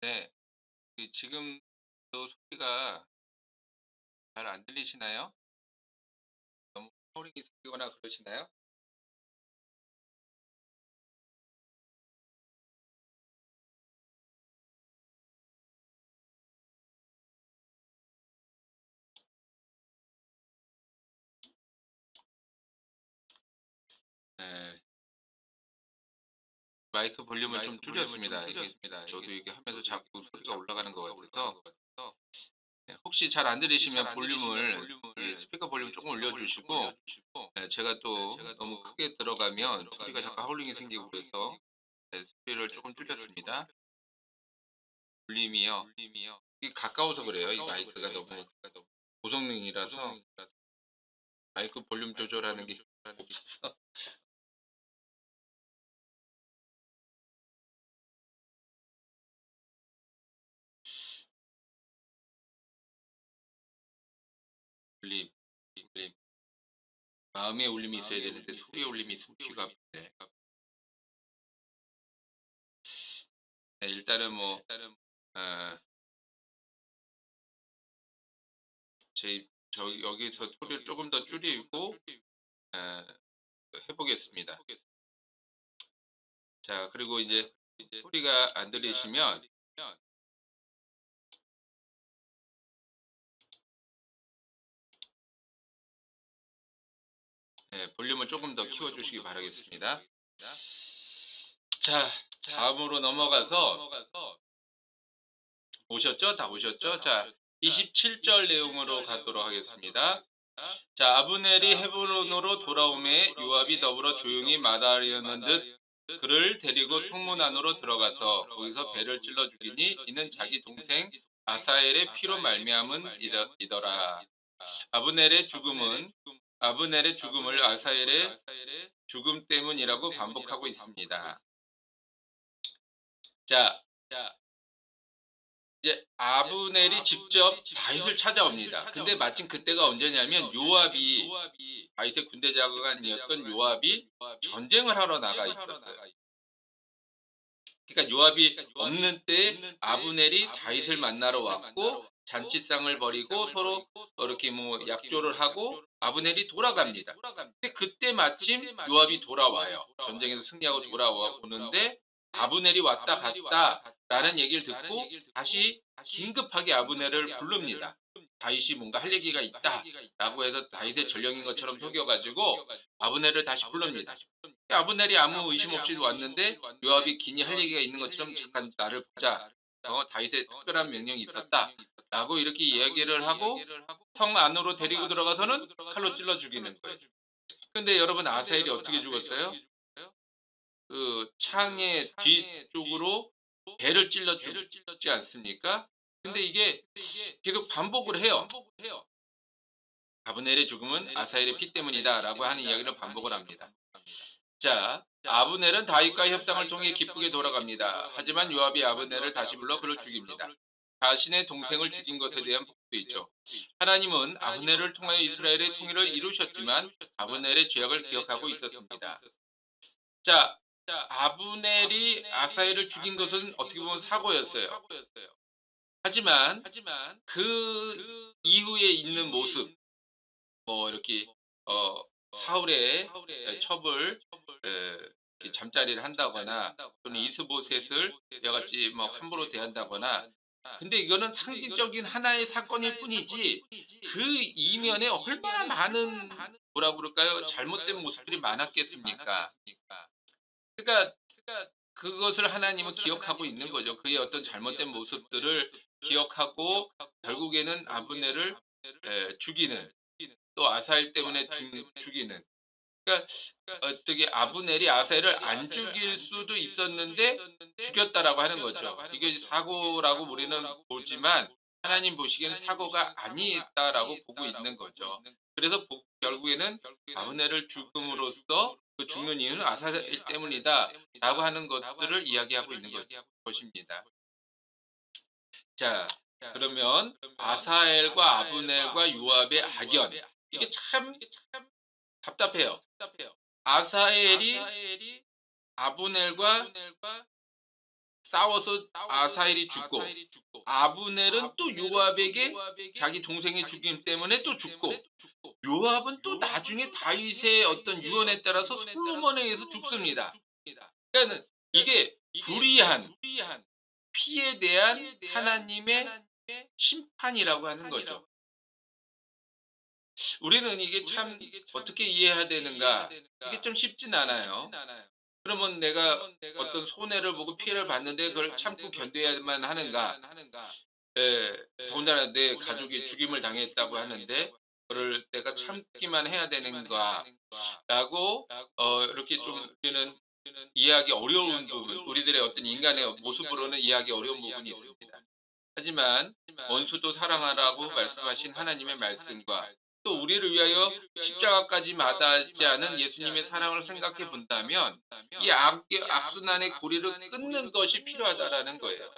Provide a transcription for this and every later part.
네. 지금도 소리가 잘 안 들리시나요? 너무 소리 섞이거나 그러시나요? 네. 마이크 볼륨을 좀 줄였습니다. 저도 이게 하면서 자꾸 소리가 올라가는 것 같아서. 네, 혹시 잘 안 들리시면 볼륨을 스피커 볼륨 조금 올려주시고, 제가 또 너무 크게 들어가면 소리가 자꾸 하울링이 생기고 그래서 소리를 조금 줄였습니다. 볼륨이요. 이게 가까워서 그래요. 이 마이크가 너무 고성능이라서 마이크 볼륨 조절하는 게 없어서. 울림, 울림. 마음의 울림이 있어야 되는데 소리의 울림이 있으면 귀가 아픈데. 네, 일단은 뭐 아, 여기서 소리를 조금 더 줄이고 아, 해보겠습니다. 자, 그리고 이제 소리가 안 들리시면 볼륨을 조금 더 키워주시기 바라겠습니다. 자, 다음으로 넘어가서 오셨죠? 다 오셨죠? 자, 27절 내용으로 가도록 하겠습니다. 자, 아브넬이 헤브론으로 돌아오매 요압이 더불어 조용히 말하려는 듯 그를 데리고 성문 안으로 들어가서 거기서 배를 찔러 죽이니 이는 자기 동생 아사엘의 피로 말미암은 이더라. 아브넬의 죽음은 아브넬의 죽음을 아사엘의 죽음 때문이라고 반복하고 있습니다. 자, 이제 아브넬이 직접 다윗을 찾아옵니다. 근데 마침 그때가 언제냐면 요압이 다윗의 군대 장관이었던 요압이 전쟁을 하러 나가 있었어요. 그러니까 요압이 없는 때 아브넬이 다윗을 만나러 왔고 잔치상을 벌이고 서로 이렇게 뭐 약조를 하고 아브넬이 돌아갑니다. 근데 그때 마침 요압이 돌아와요. 전쟁에서 승리하고 돌아오는데 아브넬이 왔다 갔다라는 얘기를 듣고 다시 긴급하게 아브넬을 부릅니다. 다윗이 뭔가 할 얘기가 있다라고 해서 다윗의 전령인 것처럼 속여가지고 아브넬을 다시 부릅니다. 아브넬이 아무 의심 없이 왔는데 요압이 긴히 할 얘기가 있는 것처럼 잠깐 나를 보자. 다윗의 특별한 명령이 있었다. 라고 이렇게 이야기를 하고 성 안으로 데리고 들어가서는 칼로 찔러 죽이는 거예요. 근데 여러분 아사엘이 어떻게 죽었어요? 그 창의 뒤쪽으로 배를 찔러 죽지 않습니까? 근데 이게 계속 반복을 해요. 아브넬의 죽음은 아사엘의 피 때문이다 라고 하는 이야기를 반복을 합니다. 자, 아브넬은 다윗과 협상을 통해 기쁘게 돌아갑니다. 하지만 요압이 아브넬을 다시 불러 그를 죽입니다. 자신의 동생을 죽인 것에 대한 복도 있죠. 하나님은 아브넬을 통하여 이스라엘의 통일을 이루셨지만 아브넬의 죄악을 기억하고 있었습니다. 자, 아브넬이 아사엘을 죽인 것은 어떻게 보면 사고였어요. 하지만 그 이후에 있는 모습, 뭐 이렇게 사울의 첩을 잠자리를 한다거나 또는 이스보셋을 이와같이 뭐 함부로 대한다거나, 근데 이거는 상징적인 하나의 사건일 뿐이지 그 이면에 얼마나 많은 뭐라 그럴까요? 잘못된 모습들이 많았겠습니까? 그러니까 그것을 하나님은 기억하고 있는 거죠. 그의 어떤 잘못된 모습들을 기억하고 결국에는 아브넬을 죽이는, 또 아사엘 때문에 죽이는. 그러니까 어떻게 아브넬이 아사엘을 안 죽일 수도 있었는데 죽였다라고 하는 거죠. 이게 사고라고 우리는 보지만 하나님 보시기에는 사고가 아니다라고 보고 있는 거죠. 그래서 결국에는 아브넬을 죽음으로써 그 죽는 이유는 아사엘 때문이다라고 하는 것들을 이야기하고 있는 것입니다. 자, 그러면 아사엘과 아브넬과 요압의 악연, 이게 참 답답해요. 아사엘이 아브넬과 싸워서 아사헬이 죽고 아브넬은 또 요압에게 자기 동생의 죽임 때문에 또 죽고 요압은 또 나중에 다윗의 어떤 유언에 따라서 솔로몬에 의해서 죽습니다. 그러니까 이게 불의한 피에 대한 하나님의 심판이라고 하는 거죠. 우리는 이게 참 어떻게 이해해야 되는가? 이게 좀 쉽진 않아요. 그러면 내가 어떤 손해를 보고 피해를 봤는데 그걸 참고 견뎌야만 하는가? 더군다나 내 가족이 죽임을 당했다고 하는데 그걸 내가 참기만 해야 되는가? 라고 이렇게 좀 우리는 이해하기 어려운 부분, 우리들의 어떤 인간의 모습으로는 이해하기 어려운 부분이 있습니다. 하지만 원수도 사랑하라고 말씀하신 하나님의 말씀과 또 우리를 위하여 십자가까지 마다하지 않은 예수님의 사랑을 생각해 본다면 이 악순환의 고리를 끊는 것이 필요하다라는 거예요.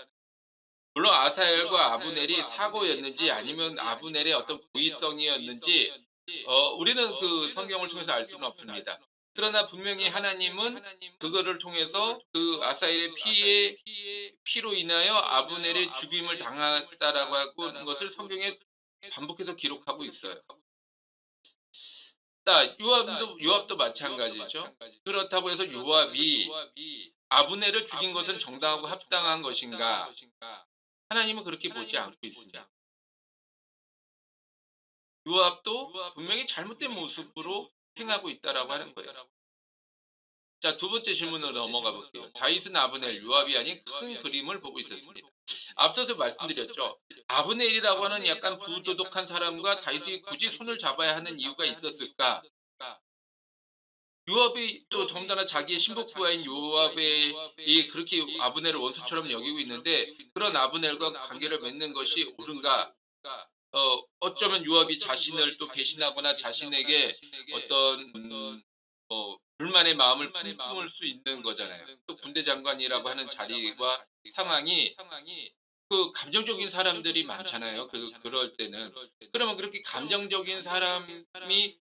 물론 아사엘과 아브넬이 사고였는지 아니면 아브넬의 어떤 고의성이었는지 우리는 그 성경을 통해서 알 수는 없습니다. 그러나 분명히 하나님은 그거를 통해서 그 아사엘의 피로 인하여 아브넬의 죽임을 당했다라고 하는 것을 성경에 반복해서 기록하고 있어요. 요압도 마찬가지죠. 그렇다고 해서 요압이 아브넬을 죽인 것은 정당하고 합당한 것인가? 하나님은 그렇게 보지 않고 있습니다. 요압도 분명히 잘못된 모습으로 행하고 있다라고 하는 거예요. 자, 두 번째 질문으로 넘어가 볼게요. 다윗은 아브넬, 요압이 아닌 큰 그림을 보고 있었습니다. 앞서서 말씀드렸죠. 아브넬이라고 하는 약간 부도덕한 사람과 다윗이 굳이 손을 잡아야 하는 이유가 있었을까? 요압이 또 더군다나 자기의 신복부하인 요압이 그렇게 아브넬을 원수처럼 여기고 있는데 그런 아브넬과 관계를 맺는 것이 옳은가? 어쩌면 요압이 자신을 또 배신하거나 자신에게 어떤 불만의 마음을 품을 수 있는 거잖아요. 또 군대 장관이라고 하는 자리와 상황이 그 감정적인 사람들이 많잖아요. 그럴 때는. 그러면 그렇게 감정적인 사람이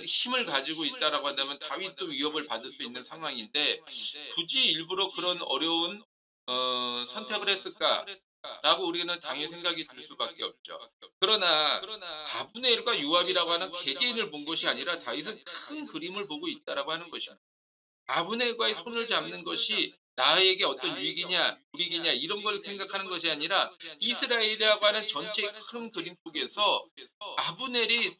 힘을 가지고 있다라고 한다면 다윗도 위협을 받을 수 있는 상황인데 굳이 일부러 그런 어려운 선택을 했을까? 라고 우리는 당연히 생각이 들 수밖에 없죠. 그러나 아브넬과 요압이라고 하는 개개인을 본 것이 아니라 다윗은 큰 그림을 보고 있다라고 하는 것입니다. 아브넬과의 손을 잡는 것이 나에게 어떤 유익이냐 불이익이냐 이런 걸 생각하는 것이 아니라 이스라엘이라고 하는 전체의 큰 그림 속에서 아브넬이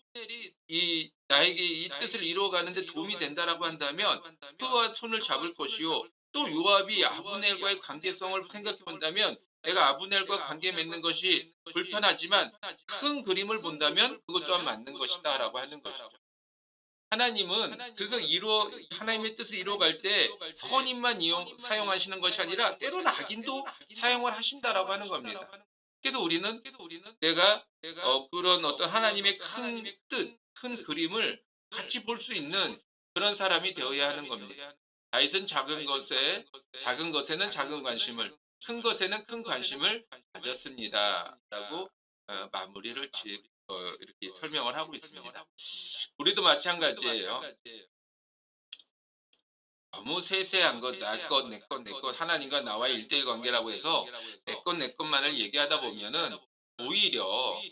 나에게 이 뜻을 이루어가는 데 도움이 된다라고 한다면 그와 손을 잡을 것이요 또 요압이 아브넬과의 관계성을 생각해 본다면 내가 아브넬과 관계 맺는 것이 불편하지만 큰 그림을 본다면 그것 또한 맞는 것이다 라고 하는 것이죠. 하나님은 그래서 하나님의 뜻을 이루어갈 때 선인만 사용하시는 것이 아니라 때로는 악인도 사용을 하신다라고 하는 겁니다. 그래도 우리는 내가 그런 어떤 하나님의 큰 뜻, 큰 그림을 같이 볼 수 있는 그런 사람이 되어야 하는 겁니다. 다윗은 작은 것에는 작은 관심을, 큰 것에는 큰 관심을 가졌습니다. 라고 마무리를 이렇게 설명을 하고 있습니다. 우리도 마찬가지예요. 너무 세세한 것, 내 것, 하나님과 나와의 1대1 관계라고 해서 내 것만을 얘기하다 보면은 오히려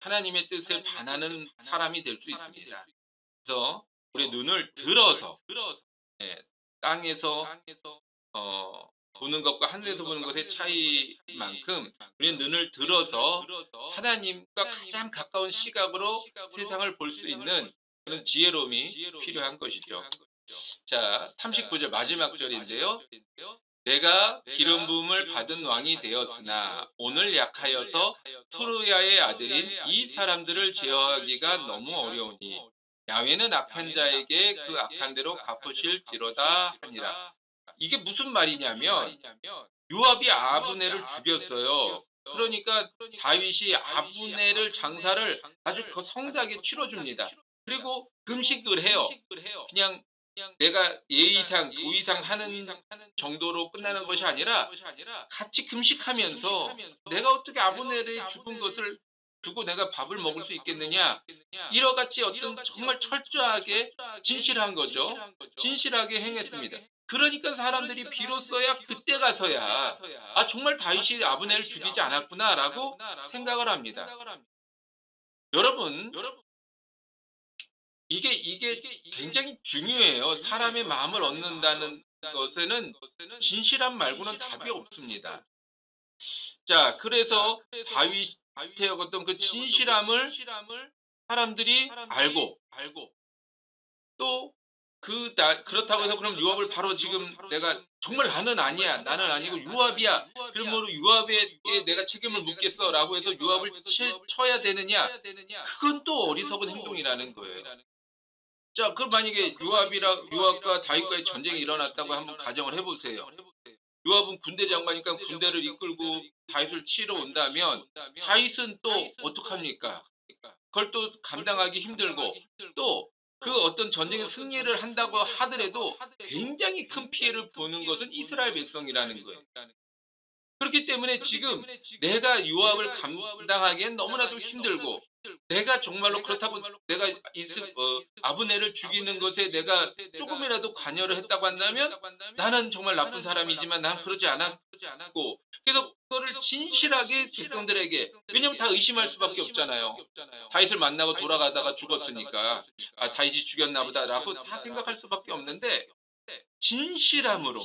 하나님의 뜻에 반하는 사람이 될 수 있습니다. 그래서 우리 눈을 들어서 땅에서 보는 것과 하늘에서 보는 것의 차이만큼 우리는 눈을 들어서 하나님과 가장 가까운 시각으로 세상을 볼 수 있는 그런 지혜로움이 필요한 것이죠. 자, 39절 마지막 절인데요. 내가 기름 부음을 받은 왕이 되었으나 오늘 약하여서 투르야의 아들인 이 사람들을 제어하기가 너무 어려우니 야훼는 악한 자에게 그 악한 대로 갚으실지로다 하니라. 이게 무슨 말이냐면 요압이 아브넬을 죽였어요. 그러니까 다윗이 아브넬을 장사를 아주 성대하게 치러줍니다. 그리고 금식을 해요. 그냥 내가 예의상 도의상 하는 정도로 끝나는 것이 아니라 같이 금식하면서 내가 어떻게 아브넬의 죽은 것을 두고 내가 밥을 먹을 수 있겠느냐, 이와 같이 어떤 정말 철저하게 진실한 거죠. 진실하게 행했습니다. 그러니까 사람들이 비로소야 그때 가서야 정말 다윗이 아브넬을 죽이지 않았구나라고 생각을 합니다. 여러분, 이게 굉장히 중요해요. 사람의 마음을 얻는다는 것에는 진실함 말고는 답이 없습니다. 자, 그래서 다윗의 어떤 그 진실함을 사람들이 알고 또 그렇다고 해서 그럼 요압을 바로 지금 내가 정말 나는 아니야, 나는 아니고 요압이야, 그러므로 요압에게 내가 책임을 묻겠어 라고 해서 요압을 쳐야 되느냐, 그건 또 어리석은 행동이라는 거예요. 자, 그럼 만약에 요압과 다윗과의 전쟁이 일어났다고 한번 가정을 해보세요. 요압은 군대 장관이니까 군대를 이끌고 다윗을 치러 온다면 다윗은 또 어떡합니까? 그걸 또 감당하기 힘들고 또 그 어떤 전쟁의 승리를 한다고 하더라도 굉장히 큰 피해를 보는 것은 이스라엘 백성이라는 거예요. 그렇기 때문에 지금 내가 요압을 감당하기엔 너무나도 힘들고 내가 정말로 그렇다고 내가 아브넬을 죽이는 것에 내가 조금이라도 관여를 했다고 한다면 나는 정말 나쁜 사람이지만 나는 그러지 않았고, 그래서 그거를 진실하게 백성들에게, 왜냐면 다 의심할 수밖에 없잖아요. 다윗을 만나고 돌아가다가 죽었으니까 다윗이 죽였나 보다라고 다 생각할 수밖에 없는데 진실함으로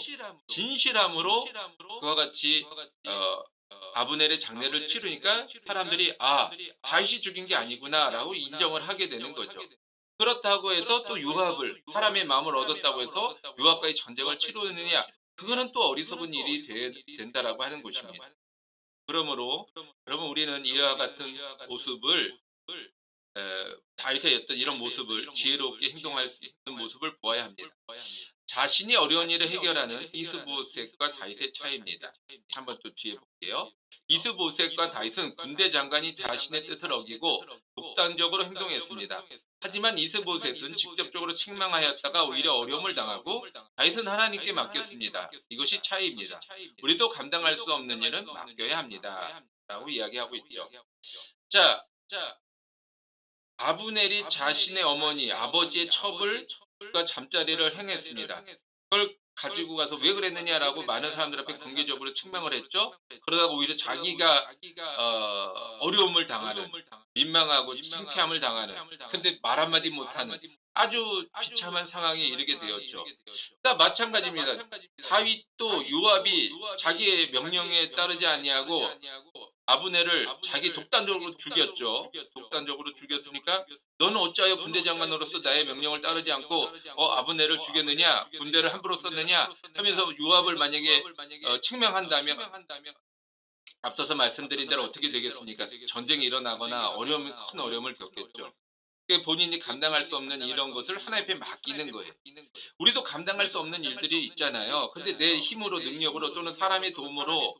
그와 같이 아브넬의 장례를 치르니까 사람들이 다윗이 죽인 게 아니구나라고 인정을 하게 되는 거죠. 그렇다고 해서 또 요압을, 사람의 마음을 얻었다고 해서 요압과의 전쟁을 치르느냐, 그거는 또 어리석은 일이 된다라고 하는 것입니다. 그러므로 여러분, 우리는 이와 같은 모습을 다윗의 어떤 이런 모습을 지혜롭게 행동할 수 있는 모습을 보아야 합니다. 자신이 어려운 일을 해결하는 이스보셋과 다윗의 차이입니다. 한번 또 뒤에 볼게요. 이스보셋과 다윗은 군대 장관이 자신의 뜻을 어기고 독단적으로 행동했습니다. 하지만 이스보셋은 직접적으로 책망하였다가 오히려 어려움을 당하고 다윗은 하나님께 맡겼습니다. 이것이 차이입니다. 우리도 감당할 수 없는 일은 맡겨야 합니다. 라고 이야기하고 있죠. 자, 아브넬이 자신의 어머니, 아버지의 첩을과 잠자리를 행했습니다. 그걸 가지고 가서 왜 그랬느냐라고 많은 사람들 앞에 공개적으로 책망을 했죠. 그러다가 오히려 자기가 어려움을 당하는, 민망하고 창피함을 당하는, 근데 말 한마디 못하는 아주 비참한 상황에 이르게 되었죠. 그러니까 마찬가지입니다. 다윗도 요압이 자기의 명령에 따르지 아니하고 아브넬을 자기 독단적으로 죽였죠. 독단적으로 죽였으니까 너는 어찌하여 군대 장관으로서 나의 명령을 따르지 않고 아브넬을 죽였느냐, 군대를 함부로 썼느냐 하면서 요압을 만약에 책망한다면 앞서서 말씀드린 대로 어떻게 되겠습니까? 전쟁이 일어나거나 큰 어려움을 겪겠죠. 본인이 감당할 수 없는 이런 것을 하나님 앞에 맡기는 거예요. 우리도 감당할 수 없는 일들이 있잖아요. 근데 내 힘으로, 능력으로 또는 사람의 도움으로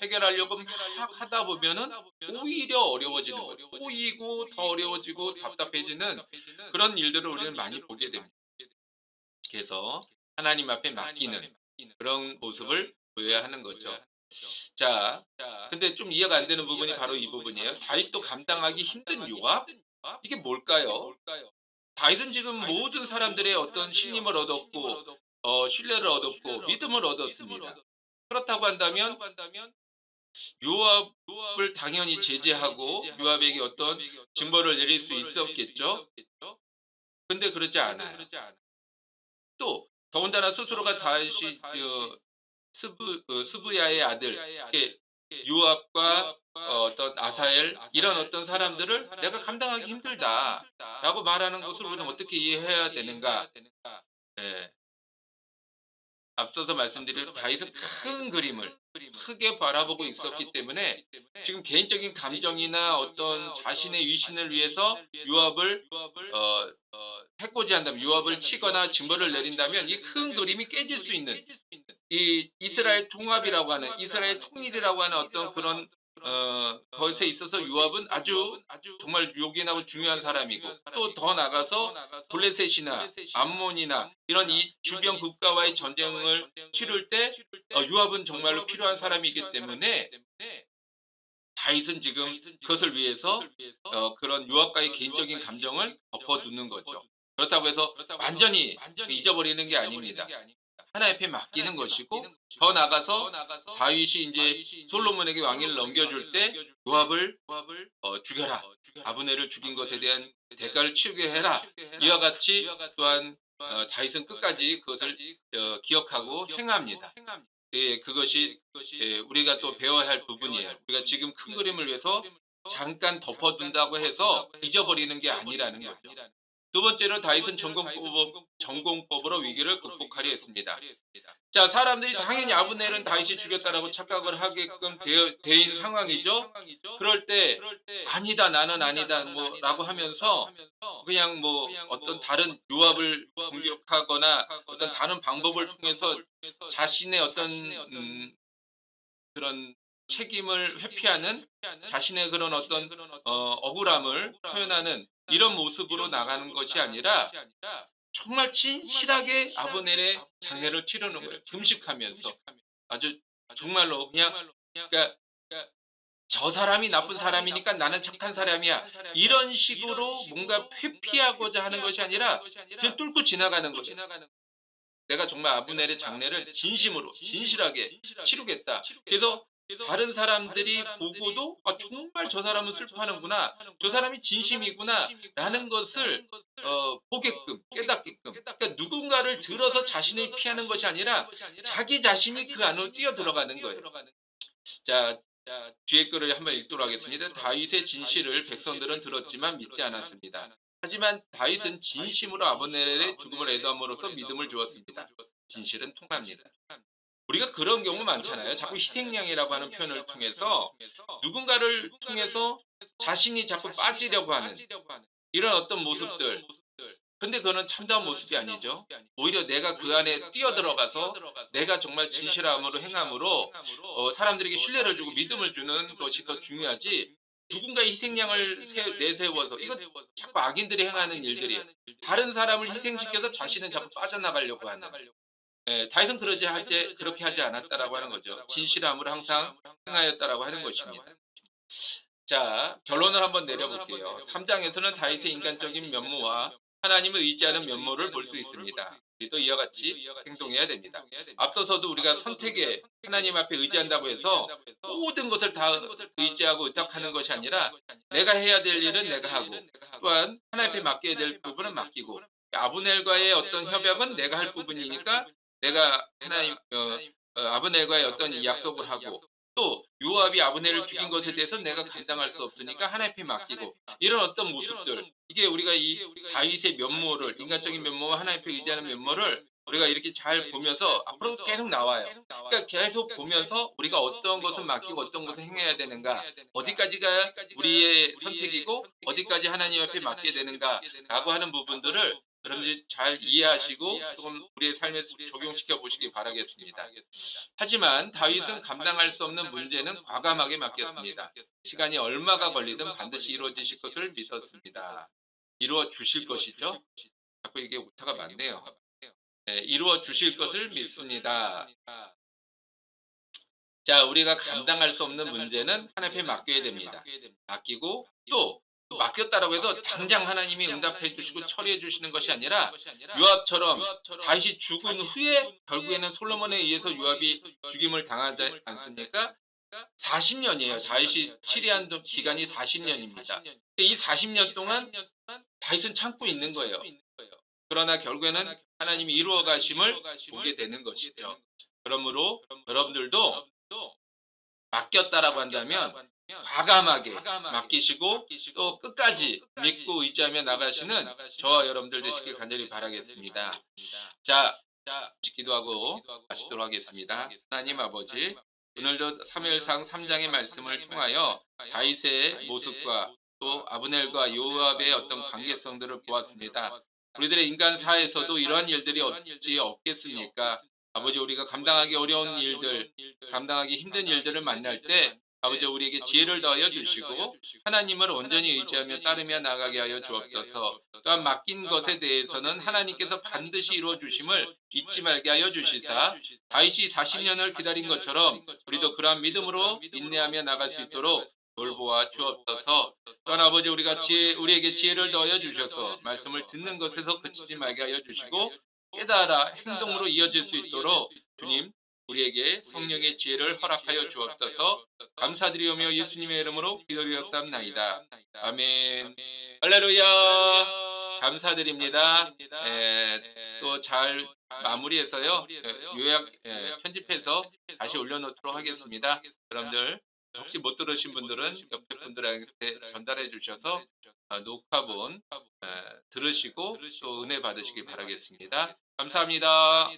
해결하려고 막 하다 보면은 오히려 어려워지는 거예요. 꼬이고 더 어려워지고 답답해지는 그런 일들을 우리는 많이 보게 됩니다. 그래서 하나님 앞에 맡기는 그런 모습을 보여야 하는 거죠. 자, 근데 좀 이해가 안 되는 부분이 바로 이 부분이에요. 다윗도 감당하기 힘든 요압? 이게 뭘까요? 다윗은 지금 모든 사람들의 어떤 신임을 얻었고 신뢰를 얻었고 믿음을 얻었습니다. 그렇다고 한다면 요압을 당연히 제재하고 요압에게 어떤 징벌을 내릴 수 있었겠죠. 근데 그렇지 않아요. 또 더군다나 스스로가 다윗이 스브야의 아들 요압과 어떤 아사엘, 이런 어떤 사람들을 내가 감당하기 힘들다라고 말하는 것을 우리는 어떻게 이해해야 되는가? 앞서서 말씀드린 다윗은 큰 그림을 크게 바라보고 있었기 때문에 지금 개인적인 감정이나 어떤 자신의 위신을 위해서 요압을 해코지 한다면, 요압을 치거나 징벌을 내린다면 이 큰 그림이 깨질 수 있는, 이 이스라엘 통합이라고 하는, 이스라엘 통일이라고 하는 어떤 그런 것에 있어서 요압은 아주 정말 요긴하고 중요한 사람이고, 또 더 나가서 블레셋이나 암몬이나 이런 이 주변 국가와의 전쟁을 치를 때 요압은 정말로 필요한 사람이기 때문에 다윗은 지금 그것을 위해서 그런 요압과의 개인적인 감정을 덮어두는 거죠. 그렇다고 해서 완전히 잊어버리는 게 아닙니다. 하나님 앞에 맡기는 것이고, 더 나가서 다윗이 이제 솔로몬에게 왕위를 넘겨줄 때 요압을 죽여라, 아브넬을 죽인 것에 대한 대가를 치르게 해라, 이와 같이 또한 다윗은 끝까지 그것을 기억하고 행합니다. 예, 그것이 우리가 또 배워야 할 부분이에요. 우리가 지금 큰 그림을 위해서 잠깐 덮어둔다고 해서 잊어버리는 게 아니라는 거죠. 두 번째로 다윗은 전공법으로 위기를 극복하려 했습니다. 자, 사람들이 당연히 아브넬은 다윗이 죽였다라고 착각을 하게끔 되인 상황이죠. 그럴 때 아니다, 나는 아니다 라고 하면서 그냥 어떤 다른 요압을 공격하거나 어떤 다른 방법을 통해서 자신의 어떤 그런 책임을 회피하는, 자신의 그런 어떤 억울함을 표현하는 이런 모습으로 나가는 것이 아니라 정말 진실하게 아브넬의 장례를 치르는 거예요. 금식하면서. 아주 정말로 그러니까 저 사람이 나쁜 사람이니까 나는 착한 사람이야, 이런 식으로 뭔가 회피하고자 하는 것이 아니라 그냥 뚫고 지나가는 거죠. 내가 정말 아브넬의 장례를 진심으로 진실하게 치르겠다. 그래서 다른 사람들이 보고도 정말 저 사람은 슬퍼하는구나, 저 사람이 진심이구나 라는 것을 보게끔, 깨닫게끔, 그러니까 누군가를 들어서 자신을 피하는 것이 아니라 자기 자신이 그 안으로 뛰어들어가는 거예요. 자, 뒤에 거를 한번 읽도록 하겠습니다. 다윗의 진실을 백성들은 들었지만 믿지 않았습니다. 하지만 다윗은 진심으로 아브넬의 죽음을 애도함으로써 믿음을 주었습니다. 진실은 통합니다. 우리가 그런 경우 많잖아요. 자꾸 희생양이라고 하는 표현을 통해서 누군가를 통해서 자신이 자꾸 빠지려고 하는 이런 어떤 모습들. 근데 그거는 참다운 모습이 아니죠. 오히려 내가 그 안에 뛰어들어가서 내가 정말 진실함으로 행함으로 사람들에게 신뢰를 주고 믿음을 주는 것이 더 중요하지, 누군가의 희생양을 내세워서, 이거 자꾸 악인들이 행하는 일들이에요. 다른 사람을 희생시켜서 자신은 자꾸 빠져나가려고 하는. 다윗은 그렇게 하지 않았다라고 하는 거죠. 진실함으로 항상 행하였다라고 하는 것입니다. 자, 결론을 한번 내려볼게요. 3장에서는 다윗의 인간적인 면모와 하나님을 의지하는 면모를 볼 수 있습니다. 우리도 이와 같이 행동해야 됩니다. 앞서서도 우리가 선택에 하나님 앞에 의지한다고 해서 모든 것을 다 의지하고 의탁하는 것이 아니라 내가 해야 될 일은 내가 하고, 또한 하나님 앞에 맡겨야 될 부분은 맡기고, 아브넬과의 어떤 협약은 내가 할 부분이니까 내가 아브넬과의 어떤 이 약속을 하고, 또 요압이 아브넬을 죽인 것에 대해서 내가 감당할 수 없으니까 하나님 앞에 맡기고, 이런 어떤 모습들, 이게 우리가 이 다윗의 면모를, 인간적인 면모와 하나님 앞에 의지하는 면모를 우리가 이렇게 잘 보면서 앞으로 계속 나와요. 그러니까 계속 보면서 우리가 어떤 것을 맡기고 어떤 것을 행해야 되는가, 어디까지가 우리의 선택이고 어디까지 하나님 앞에 맡게 되는가 라고 하는 부분들을 여러분들이 잘 이해하시고 조금 우리의 삶에 적용시켜 보시기 바라겠습니다. 하지만 다윗은 감당할 수 없는 문제는 과감하게 맡겼습니다. 시간이 얼마가 걸리든 반드시 이루어지실 것을 믿었습니다. 이루어 주실 것이죠. 자꾸 이게 오타가 많네요. 이루어 주실 것을 믿습니다. 자, 우리가 감당할 수 없는 문제는 하나님 앞에 맡겨야 됩니다. 맡기고, 또 맡겼다라고 해서 당장 하나님이 응답해 주시고 처리해 주시는 것이 아니라, 요압처럼 다윗이 죽은 후에 결국에는 솔로몬에 의해서 요압이 죽임을 당하지 않습니까? 40년이에요. 다윗이 치리한 기간이 40년입니다. 이 40년 동안 다윗은 참고 있는 거예요. 그러나 결국에는 하나님이 이루어 가심을 보게 되는 것이죠. 그러므로 여러분들도 맡겼다라고 한다면 과감하게 맡기시고 또 끝까지 믿고 의지하며 나가시는 저와 여러분들 되시길 간절히 바라겠습니다. 자, 기도하고 마치도록 하겠습니다. 하나님 아버지, 오늘도 사무엘상 3장의 말씀을 통하여 다윗의 모습과 또 아브넬과 요압의 어떤 관계성들을 보았습니다. 우리들의 인간사에서도 이러한 일들이 어찌 없겠습니까? 아버지, 우리가 감당하기 어려운 일들, 감당하기 힘든 일들을 만날 때 아버지, 우리에게 지혜를 더하여 주시고 하나님을 온전히 의지하며 따르며 나가게 하여 주옵소서. 또한 맡긴 것에 대해서는 하나님께서 반드시 이루어 주심을 잊지 말게 하여 주시사, 다윗이 40년을 기다린 것처럼 우리도 그러한 믿음으로 인내하며 나갈 수 있도록 돌보아 주옵소서. 또한 아버지, 우리에게 지혜를 더하여 주셔서 말씀을 듣는 것에서 그치지 말게 하여 주시고 깨달아 행동으로 이어질 수 있도록 주님 우리에게 성령의 지혜를 허락하여 주옵소서. 감사드리오며 예수님의 이름으로 기도드렸사옵나이다. 아멘. 할렐루야. 감사드립니다. 또 잘 마무리해서요. 요약 편집해서 다시 올려놓도록 하겠습니다. 여러분들 혹시 못 들으신 분들은 옆에 분들한테 전달해 주셔서 녹화본 들으시고 또 은혜 받으시기 바라겠습니다. 감사합니다.